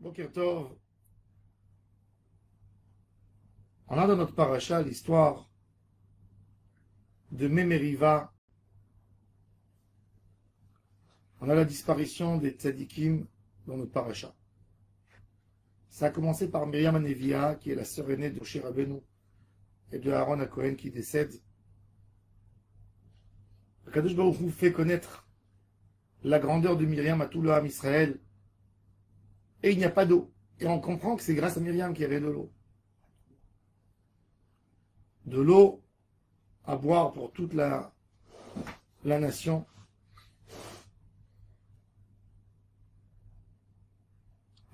Boker Tov. On a dans notre paracha l'histoire de Memeriva. On a la disparition des tzadikim dans notre paracha. Ça a commencé par Myriam Hanevia, qui est la sœur aînée de Moshe Rabbeinu et de Aaron HaKohen qui décède. Le Kadosh Baruch Hu fait connaître la grandeur de Myriam à tout le Ham Israël. Et il n'y a pas d'eau. Et on comprend que c'est grâce à Myriam qu'il y avait de l'eau. De l'eau à boire pour toute la nation.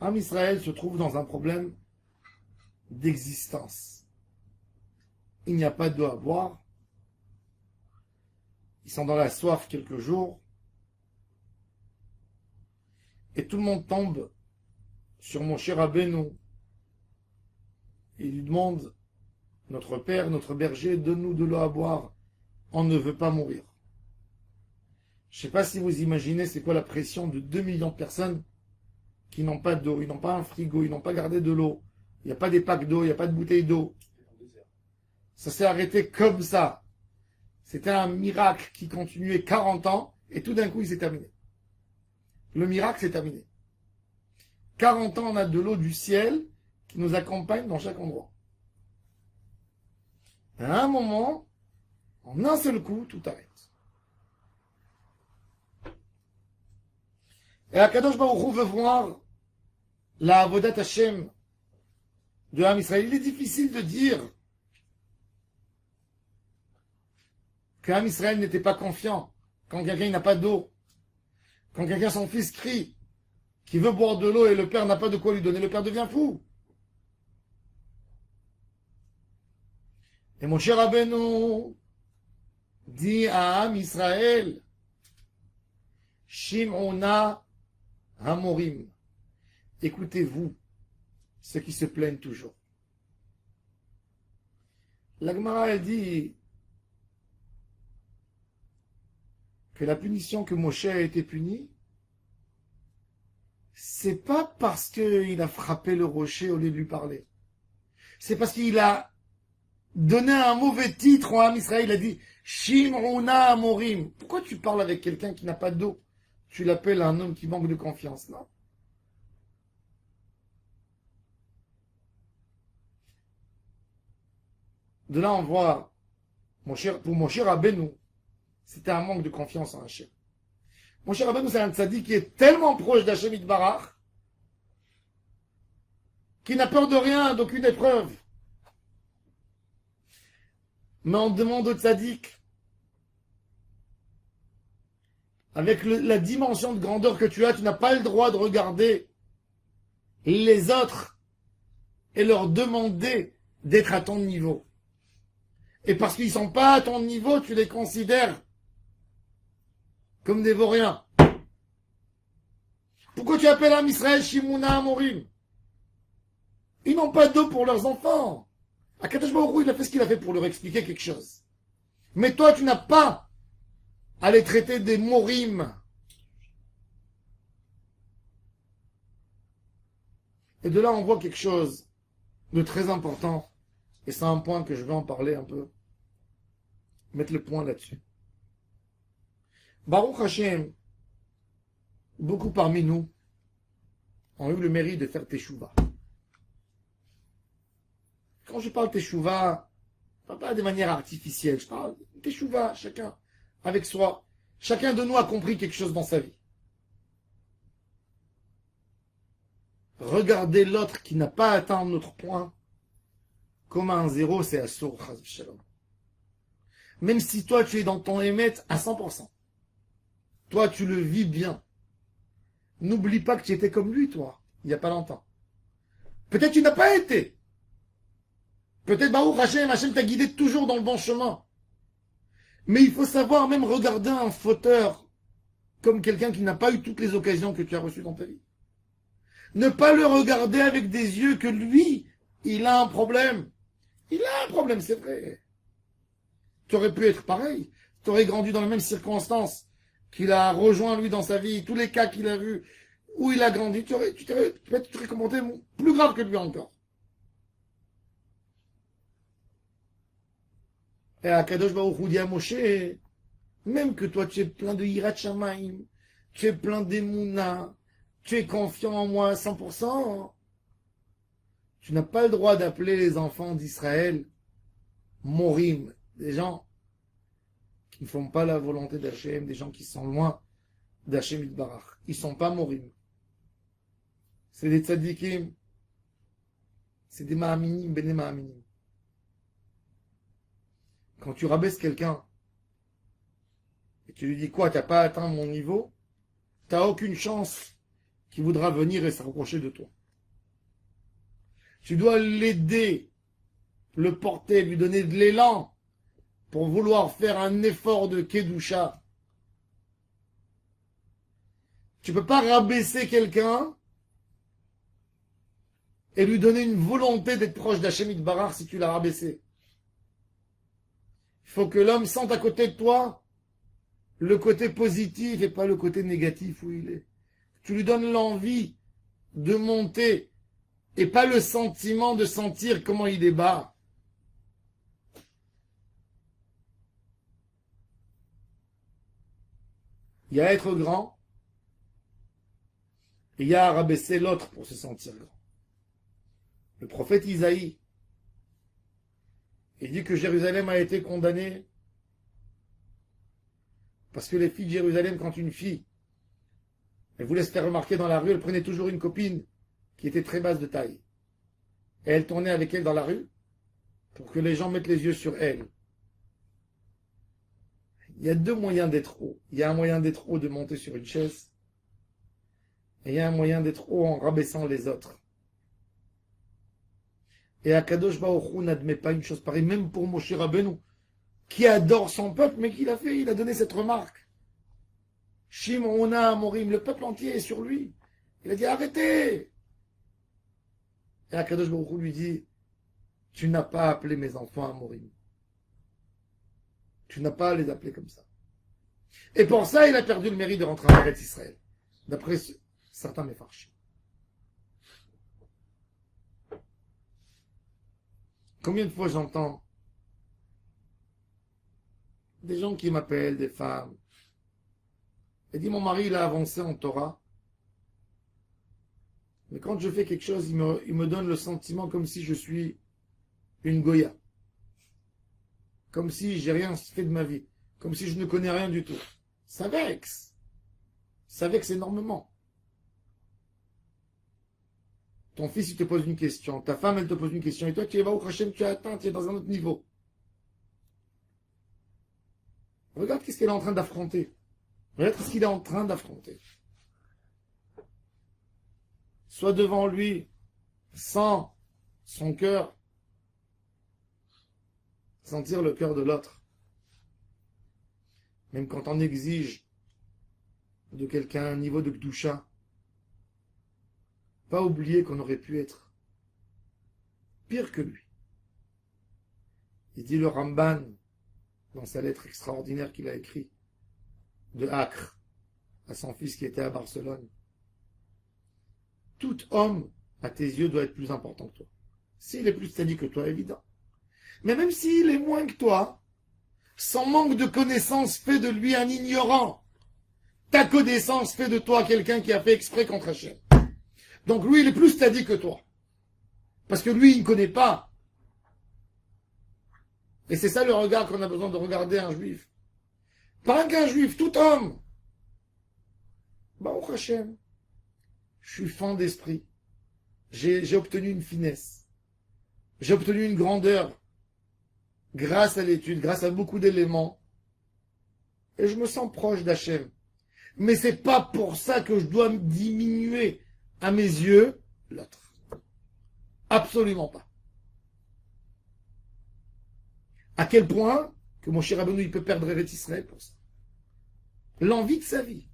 Ham Israël se trouve dans un problème d'existence. Il n'y a pas d'eau à boire. Ils sont dans la soif quelques jours. Et tout le monde tombe sur Moshe Rabbeinu. Il lui demande: notre père, notre berger, donne-nous de l'eau à boire. On ne veut pas mourir. Je ne sais pas si vous imaginez c'est quoi la pression de 2 millions de personnes qui n'ont pas d'eau, ils n'ont pas un frigo, ils n'ont pas gardé de l'eau. Il n'y a pas des packs d'eau, il n'y a pas de bouteilles d'eau. Ça s'est arrêté comme ça. C'était un miracle qui continuait 40 ans et tout d'un coup il s'est terminé. Le miracle s'est terminé. 40 ans on a de l'eau du ciel qui nous accompagne dans chaque endroit. À un moment, en un seul coup, tout arrête. Et Akadosh Baruch Hu veut voir la Avodat Hashem de Ham Israël. Il est difficile de dire que Ham Israël n'était pas confiant quand quelqu'un n'a pas d'eau, quand quelqu'un, son fils, crie, qui veut boire de l'eau et le père n'a pas de quoi lui donner, le père devient fou. Et Moshe Rabbeinu dit à Ham Israël: Shim'ona Hamorim. Écoutez-vous, ceux qui se plaignent toujours. La Gemara, elle dit que la punition que Moshe a été puni, c'est pas parce qu'il a frappé le rocher au lieu de lui parler. C'est parce qu'il a donné un mauvais titre au Ham Israël. Il a dit Shim'ona Hamorim. Pourquoi tu parles avec quelqu'un qui n'a pas d'eau? Tu l'appelles un homme qui manque de confiance, non? De là, on voit, pour Moshe Rabbeinu, c'était un manque de confiance en Hachem. Moshe Rabbeinu, c'est un tzaddik qui est tellement proche d'Hachem Yitbarach, qui n'a peur de rien, d'aucune épreuve. Mais on demande au tzaddik, avec la dimension de grandeur que tu n'as pas le droit de regarder les autres et leur demander d'être à ton niveau. Et parce qu'ils ne sont pas à ton niveau, tu les considères comme des vauriens. Pourquoi tu appelles Ham Israël Shim'ona Hamorim? Ils n'ont pas d'eau pour leurs enfants. Akadosh Baruch Hu, il a fait ce qu'il a fait pour leur expliquer quelque chose. Mais toi, tu n'as pas à les traiter des morim. Et de là, on voit quelque chose de très important. Et c'est un point que je vais en parler un peu. Mettre le point là-dessus. Baruch Hashem, beaucoup parmi nous ont eu le mérite de faire teshuva. Quand je parle teshuva, je ne parle pas de manière artificielle. Je parle teshuva, chacun avec soi. Chacun de nous a compris quelque chose dans sa vie. Regarder l'autre qui n'a pas atteint notre point comme un zéro, c'est assour. Même si toi, tu es dans ton émet à 100%. Toi, tu le vis bien. N'oublie pas que tu étais comme lui, toi, il n'y a pas longtemps. Peut-être tu n'as pas été. Peut-être, Baruch Hashem, Hashem t'a guidé toujours dans le bon chemin. Mais il faut savoir même regarder un fauteur comme quelqu'un qui n'a pas eu toutes les occasions que tu as reçues dans ta vie. Ne pas le regarder avec des yeux que lui, il a un problème. Il a un problème, c'est vrai. Tu aurais pu être pareil. Tu aurais grandi dans les mêmes circonstances qu'il a rejoint lui dans sa vie. Tous les cas qu'il a vus, où il a grandi, tu serais comporté plus grave que lui encore. Et Akadosh Baruch Hu dit à Moshe, même que toi tu es plein de Yirat Shamayim, tu es plein d'Emouna, tu es confiant en moi à 100%, tu n'as pas le droit d'appeler les enfants d'Israël Morim, des gens qui ne font pas la volonté d'Hachem, des gens qui sont loin d'Hachem Yitbarach. Ils ne sont pas Morim. C'est des tzadikim, c'est des Ma'aminim, Bene Ma'aminim. Quand tu rabaisses quelqu'un, et tu lui dis quoi, t'as pas atteint mon niveau, t'as aucune chance qu'il voudra venir et se rapprocher de toi. Tu dois l'aider, le porter, lui donner de l'élan pour vouloir faire un effort de Kedusha. Tu peux pas rabaisser quelqu'un et lui donner une volonté d'être proche d'Hachem Yitbarach si tu l'as rabaissé. Il faut que l'homme sente à côté de toi le côté positif et pas le côté négatif où il est. Tu lui donnes l'envie de monter et pas le sentiment de sentir comment il est bas. Il y a être grand et il y a rabaisser l'autre pour se sentir grand. Le prophète Isaïe, il dit que Jérusalem a été condamnée parce que les filles de Jérusalem, quand une fille, elle voulait se faire remarquer dans la rue, elle prenait toujours une copine qui était très basse de taille. Et elle tournait avec elle dans la rue pour que les gens mettent les yeux sur elle. Il y a deux moyens d'être haut. Il y a un moyen d'être haut de monter sur une chaise. Et il y a un moyen d'être haut en rabaissant les autres. Et Akadosh Baruch Hu n'admet pas une chose pareille, même pour Moshe Rabbeinu, qui adore son peuple, mais qu'il a fait, il a donné cette remarque. Shimon Amorim, le peuple entier est sur lui. Il a dit arrêtez. Et Akadosh Baruch Hu lui dit, tu n'as pas appelé mes enfants Amorim. Tu n'as pas à les appeler comme ça. Et pour ça, il a perdu le mérite de rentrer en Eretz Israël, d'après certains méfarchis. Combien de fois j'entends des gens qui m'appellent, des femmes, et disent mon mari il a avancé en Torah, mais quand je fais quelque chose, il me donne le sentiment comme si je suis une Goya, comme si j'ai rien fait de ma vie, comme si je ne connais rien du tout. Ça vexe énormément. Ton fils, il te pose une question. Ta femme, elle te pose une question. Et toi, tu es au Hachem, tu as atteint, tu es dans un autre niveau. Regarde qu'est-ce qu'elle est en train d'affronter. Regarde ce qu'il est en train d'affronter. Sois devant lui, sans son cœur, sentir le cœur de l'autre. Même quand on exige de quelqu'un un niveau de Gdusha, pas oublier qu'on aurait pu être pire que lui. Il dit le Ramban, dans sa lettre extraordinaire qu'il a écrite, de Acre, à son fils qui était à Barcelone. Tout homme, à tes yeux, doit être plus important que toi. S'il est plus sadi que toi, évident. Mais même s'il est moins que toi, son manque de connaissance fait de lui un ignorant. Ta connaissance fait de toi quelqu'un qui a fait exprès contre Hachem. Donc lui, il est plus sadi que toi. Parce que lui, il ne connaît pas. Et c'est ça le regard qu'on a besoin de regarder un juif. Pas qu'un juif, tout homme. Baruch Hashem. Je suis fin d'esprit. J'ai obtenu une finesse. J'ai obtenu une grandeur. Grâce à l'étude, grâce à beaucoup d'éléments. Et je me sens proche d'Hachem. Mais c'est pas pour ça que je dois diminuer à mes yeux l'autre. Absolument pas. À quel point que mon cher Rabbeinu, il peut perdre Eretz Israël pour ça. L'envie de sa vie.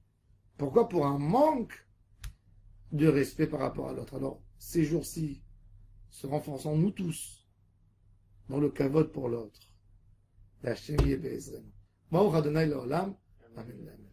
Pourquoi? Pour un manque de respect par rapport à l'autre. Alors, ces jours-ci, se renforçons nous tous dans le kavod pour l'autre. L'Hachem Yeh Be'ezrenu. Baruch Adonai Le'olam. Amen.